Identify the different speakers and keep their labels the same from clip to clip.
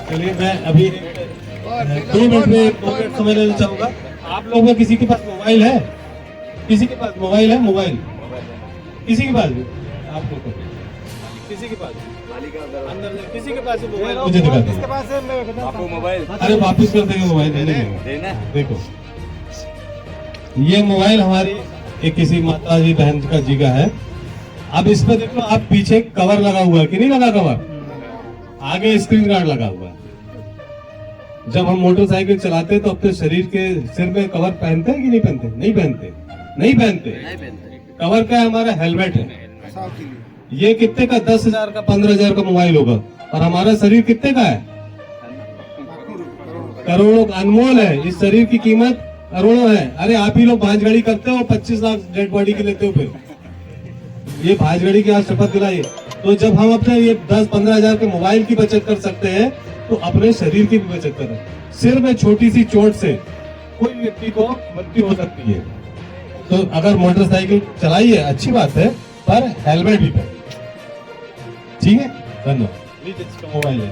Speaker 1: चलिए मैं अभी 2 मिनट में पॉकेट समय लेना चाहूँगा। आप लोगों में किसी के पास मोबाइल है? किसी के पास मोबाइल है? मोबाइल किसी के पास भी? आपको किसी के पास अंदर किसी के पास मोबाइल मुझे दिखा दो। किसके पास है? आपको मोबाइल? अरे वापस कर देंगे मोबाइल। देना देखो, ये मोबाइल हमारी एक किसी माता जी बहन का जी का है। अब इस पे देखो, आप पीछे कवर लगा हुआ है कि नहीं लगा कवर? आगे स्क्रीन गार्ड लगा हुआ है। जब हम मोटरसाइकिल चलाते हैं तो अपने शरीर के सिर में कवर पहनते हैं कि नहीं पहनते? नहीं पहनते, नहीं पहनते। कवर क्या है? हमारा हेलमेट है। ये कितने का? 10,000 का, 15,000 का मोबाइल होगा। और हमारा शरीर कितने का है? करोड़ों का, अनमोल है। इस शरीर की कीमत करोड़ों है। अरे आप ही लोग भांजगड़ी करते हो, 25 लाख डेड बॉडी की लेते हो। फिर ये भांजगड़ी की आज शपथ दिलाइए। तो जब हम अपने ये 10-15 हजार के मोबाइल की बचत कर सकते हैं तो अपने शरीर की भी बचत करें। सिर में छोटी सी चोट से कोई व्यक्ति को मृत्यु हो सकती है। तो अगर मोटरसाइकिल चलाइए अच्छी बात है, पर हेलमेट भी पहने। ठीक है, धन्यवाद। मोबाइल है।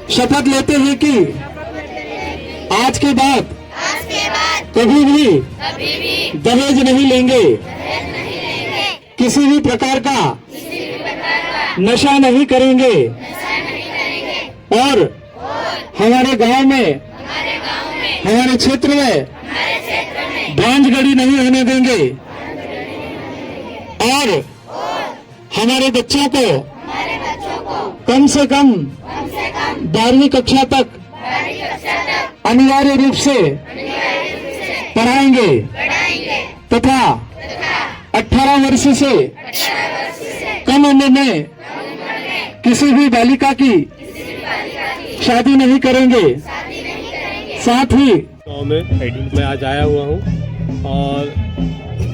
Speaker 2: शपथ लेते हैं कि आज के बाद कभी भी दहेज नहीं लेंगे, किसी भी प्रकार का नशा नहीं करेंगे और हमारे गांव में, हमारे क्षेत्र में भांजगड़ी नहीं होने देंगे और हमारे बच्चों को कम से कम 12वीं कक्षा तक अनिवार्य रूप से पढ़ाएंगे तथा 18 वर्ष से कम उम्र में किसी भी बालिका की शादी नहीं करेंगे। साथ ही
Speaker 1: गाँव में मैं आज आया हुआ हूँ और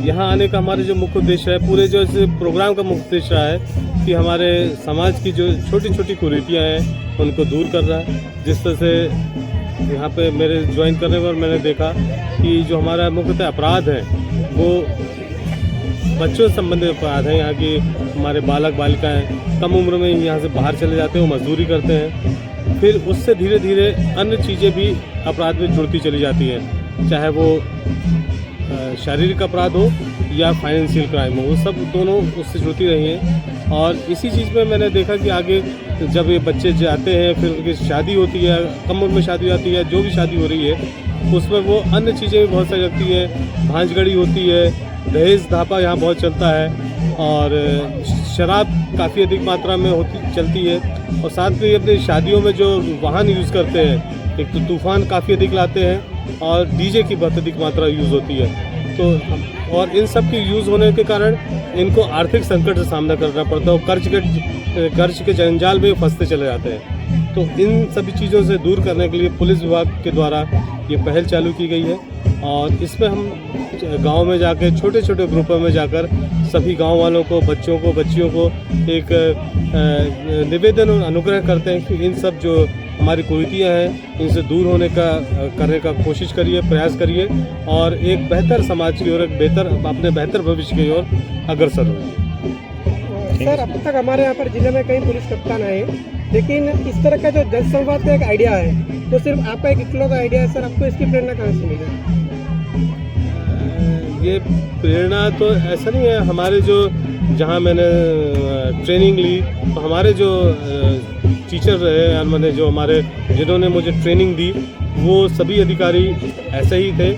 Speaker 1: यहाँ आने का हमारे जो मुख्य उद्देश्य है, पूरे जो इस प्रोग्राम का मुख्य उद्देश्य है कि हमारे समाज की जो छोटी छोटी कुरीतियाँ हैं उनको दूर कर रहा है। जिस तरह से यहाँ पे मेरे ज्वाइन करने पर मैंने देखा कि जो हमारा मुख्यतः अपराध है वो बच्चों से संबंधित अपराध है। यहाँ की हमारे बालक बालिकाएं कम उम्र में यहाँ से बाहर चले जाते हैं, वो मजदूरी करते हैं। फिर उससे धीरे धीरे अन्य चीज़ें भी अपराध में जुड़ती चली जाती हैं, चाहे वो शारीरिक अपराध हो या फाइनेंशियल क्राइम हो, वो सब दोनों उससे जुड़ती रही हैं। और इसी चीज़ में मैंने देखा कि आगे जब ये बच्चे जाते हैं, फिर उनकी शादी होती है, कम उम्र में शादी हो जाती है, जो भी शादी हो रही है उसमें वो अन्य चीज़ें भी बहुत सारी लगती हैं। भांजगड़ी होती है, दहेज धापा यहाँ बहुत चलता है और शराब काफ़ी अधिक मात्रा में चलती है। और साथ में अपनी शादियों में जो वाहन यूज़ करते हैं, एक तो तूफ़ान काफ़ी अधिक लाते हैं और डीजे की बहुत अधिक मात्रा यूज़ होती है। तो और इन सब के यूज़ होने के कारण इनको आर्थिक संकट से सामना करना पड़ता है और कर्ज के जंजाल में फंसते चले जाते हैं। तो इन सभी चीज़ों से दूर करने के लिए पुलिस विभाग के द्वारा ये पहल चालू की गई है और इसमें हम गांव में जाकर छोटे छोटे ग्रुपों में जाकर सभी गांव वालों को, बच्चों को, बच्चियों को एक निवेदन और अनुग्रह करते हैं कि इन सब जो हमारी कुरीतियाँ हैं इनसे दूर करने का कोशिश करिए, प्रयास करिए और एक बेहतर समाज की ओर, अपने बेहतर भविष्य की ओर अग्रसर होइए।
Speaker 3: सर, अब तक हमारे यहाँ पर जिले में कई पुलिस कप्तान आए, लेकिन इस तरह का जो जन संवाद का एक आइडिया है तो सिर्फ आपका एक इकलौता का आइडिया है। सर, आपको इसकी प्रेरणा कहाँ से मिली?
Speaker 1: ये प्रेरणा तो ऐसा नहीं है, हमारे जो जहाँ मैंने ट्रेनिंग ली तो हमारे जो टीचर रहे, मैंने जो हमारे जिन्होंने मुझे ट्रेनिंग दी वो सभी अधिकारी ऐसे ही थे।